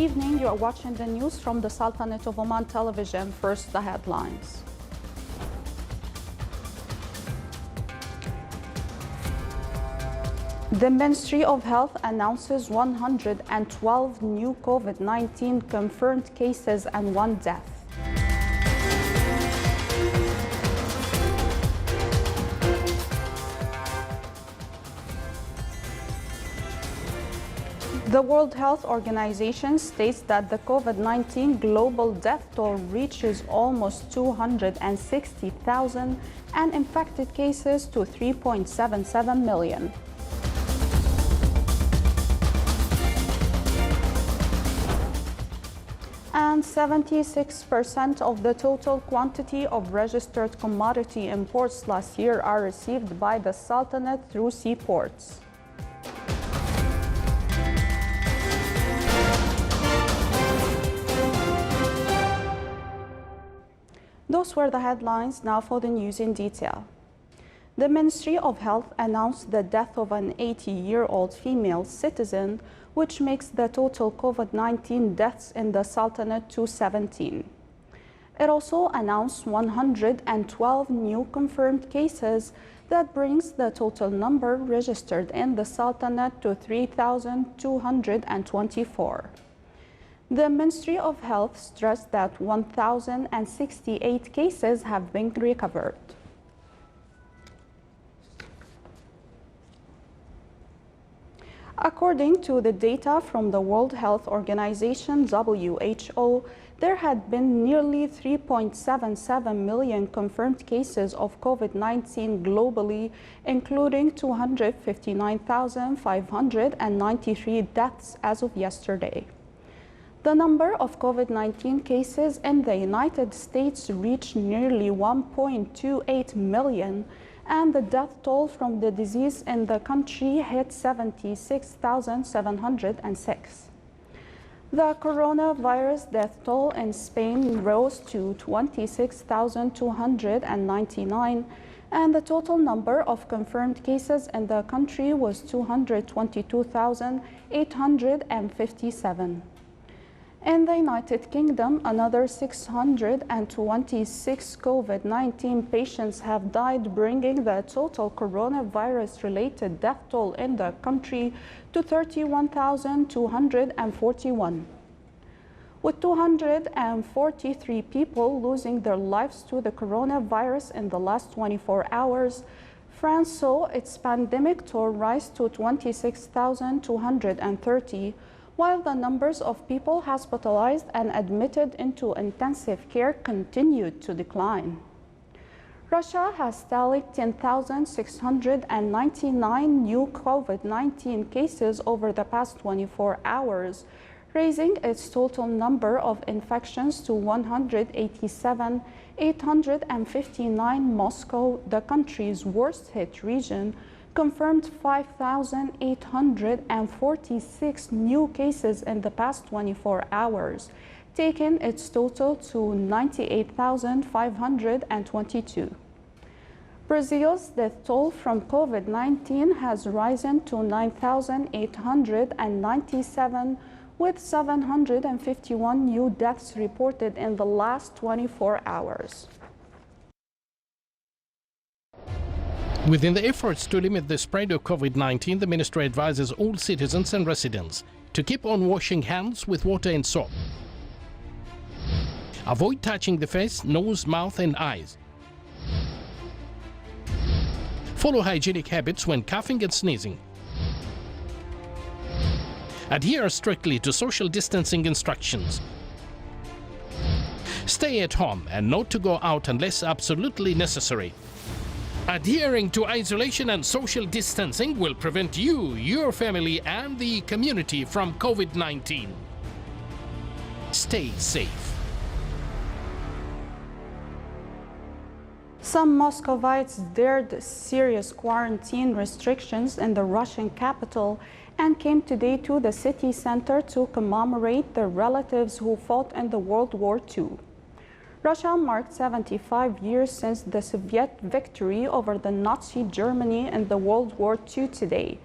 evening. You are watching the news from the Sultanate of Oman television. First, the headlines. The Ministry of Health announces 112 new COVID-19 confirmed cases and 1 death. The World Health Organization states that the COVID-19 global death toll reaches almost 260,000 and infected cases to 3.77 million. And 76% of the total quantity of registered commodity imports last year are received by the Sultanate through seaports. Those were the headlines. Now for the news in detail. The Ministry of Health announced the death of an 80-year-old female citizen, which makes the total COVID-19 deaths in the Sultanate to 17. It also announced 112 new confirmed cases. That brings the total number registered in the Sultanate to 3,224. The Ministry of Health stressed that 1,068 cases have been recovered. According to the data from the World Health Organization, WHO, there had been nearly 3.77 million confirmed cases of COVID-19 globally, including 259,593 deaths as of yesterday. The number of COVID-19 cases in the United States reached nearly 1.28 million, and the death toll from the disease in the country hit 76,706. The coronavirus death toll in Spain rose to 26,299, and the total number of confirmed cases in the country was 222,857. In the United Kingdom, another 626 COVID-19 patients have died, bringing the total coronavirus-related death toll in the country to 31,241. With 243 people losing their lives to the coronavirus in the last 24 hours, France saw its pandemic toll rise to 26,230, while the numbers of people hospitalized and admitted into intensive care continued to decline. Russia has tallied 10,699 new COVID-19 cases over the past 24 hours, raising its total number of infections to 187,859. Moscow, the country's worst-hit region, confirmed 5,846 new cases in the past 24 hours, taking its total to 98,522. Brazil's death toll from COVID-19 has risen to 9,897, with 751 new deaths reported in the last 24 hours. Within the efforts to limit the spread of COVID-19, the ministry advises all citizens and residents to keep on washing hands with water and soap. Avoid touching the face, nose, mouth and eyes. Follow hygienic habits when coughing and sneezing. Adhere strictly to social distancing instructions. Stay at home and not to go out unless absolutely necessary. Adhering to isolation and social distancing will prevent you, your family, and the community from COVID-19. Stay safe. Some Muscovites dared serious quarantine restrictions in the Russian capital and came today to the city center to commemorate their relatives who fought in the World War II. Russia marked 75 years since the Soviet victory over the Nazi Germany in the World War II today.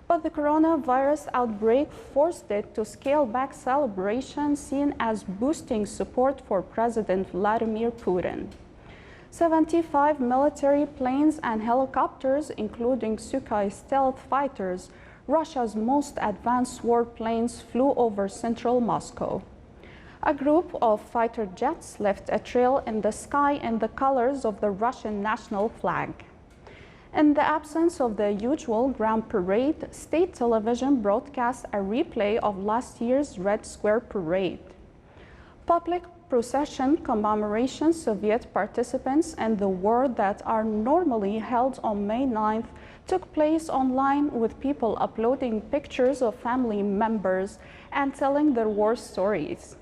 but the coronavirus outbreak forced it to scale back celebrations seen as boosting support for President Vladimir Putin. 75 military planes and helicopters, including Sukhoi stealth fighters, Russia's most advanced warplanes, flew over central Moscow. A group of fighter jets left a trail in the sky in the colors of the Russian national flag. In the absence of the usual ground parade, state television broadcast a replay of last year's Red Square parade. Public procession commemorations Soviet participants in the war that are normally held on May 9th took place online, with people uploading pictures of family members and telling their war stories.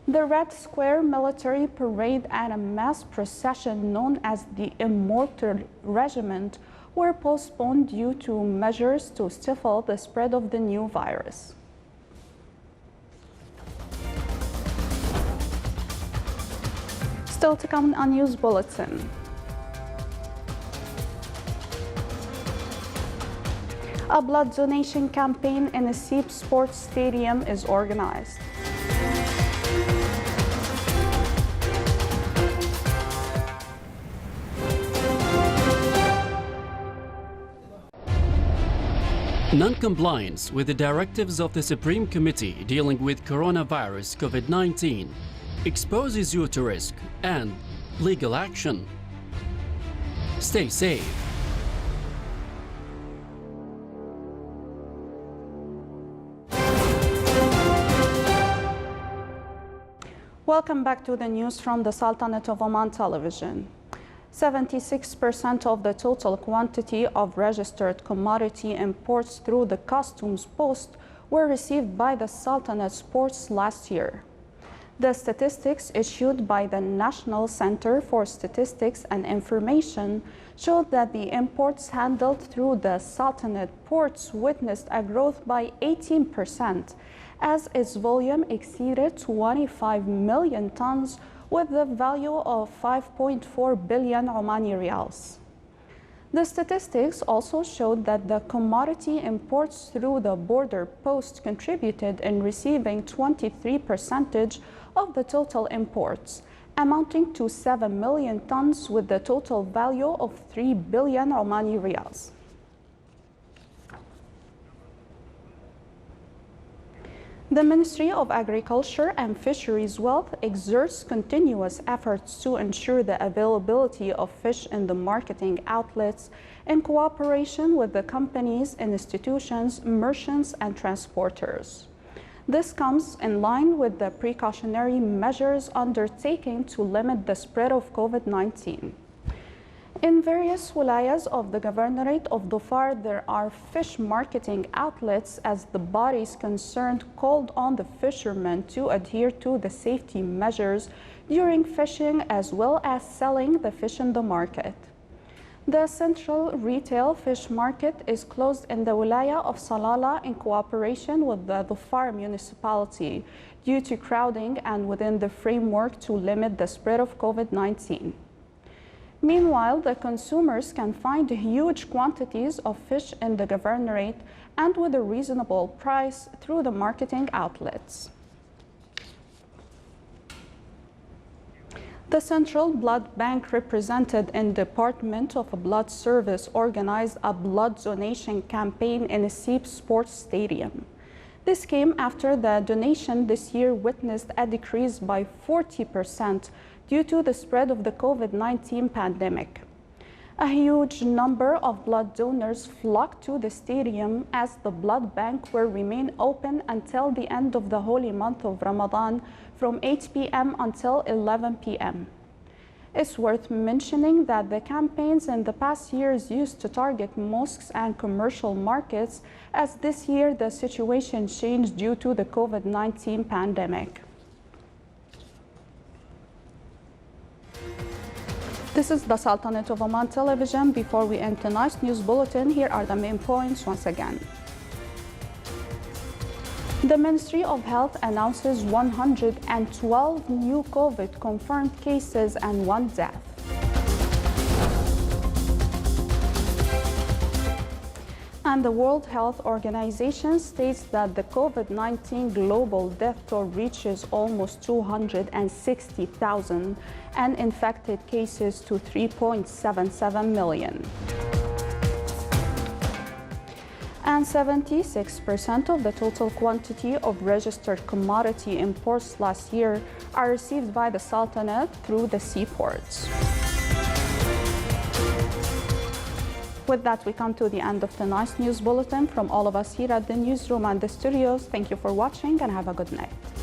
The Red Square military parade and a mass procession known as the Immortal Regiment were postponed due to measures to stifle the spread of the new virus. Still to come on News Bulletin. A blood donation campaign in a Seep Sports Stadium is organized. Non-compliance with the directives of the Supreme Committee dealing with coronavirus COVID-19 exposes you to risk and legal action. Stay safe. Welcome back to the news from the Sultanate of Oman television. 76% of the total quantity of registered commodity imports through the customs post were received by the Sultanate's ports last year. The statistics issued by the National Center for Statistics and Information showed that the imports handled through the Sultanate ports witnessed a growth by 18%, as its volume exceeded 25 million tons with the value of 5.4 billion Omani riyals. The statistics also showed that the commodity imports through the border post contributed in receiving 23% of the total imports, amounting to 7 million tons with the total value of 3 billion Omani riyals. The Ministry of Agriculture and Fisheries Wealth exerts continuous efforts to ensure the availability of fish in the marketing outlets in cooperation with the companies, institutions, merchants, and transporters. This comes in line with the precautionary measures undertaken to limit the spread of COVID-19. In various wilayas of the Governorate of Dhofar, there are fish marketing outlets, as the bodies concerned called on the fishermen to adhere to the safety measures during fishing as well as selling the fish in the market. The central retail fish market is closed in the wilaya of Salala in cooperation with the Dhofar municipality due to crowding and within the framework to limit the spread of COVID-19. Meanwhile, the consumers can find huge quantities of fish in the Governorate and with a reasonable price through the marketing outlets. The Central Blood Bank represented in Department of Blood Service organized a blood donation campaign in a Seep Sports Stadium. This came after the donation this year witnessed a decrease by 40% due to the spread of the COVID-19 pandemic. A huge number of blood donors flocked to the stadium, as the blood bank will remain open until the end of the holy month of Ramadan from 8 p.m. until 11 p.m. It's worth mentioning that the campaigns in the past years used to target mosques and commercial markets, as this year the situation changed due to the COVID-19 pandemic. This is the Sultanate of Oman television. Before we end tonight's news bulletin, here are the main points once again. The Ministry of Health announces 112 new COVID confirmed cases and 1 death. And the World Health Organization states that the COVID-19 global death toll reaches almost 260,000 and infected cases to 3.77 million. And 76% of the total quantity of registered commodity imports last year are received by the Sultanate through the seaports. With that, we come to the end of tonight's news bulletin. From all of us here at the newsroom and the studios, thank you for watching and have a good night.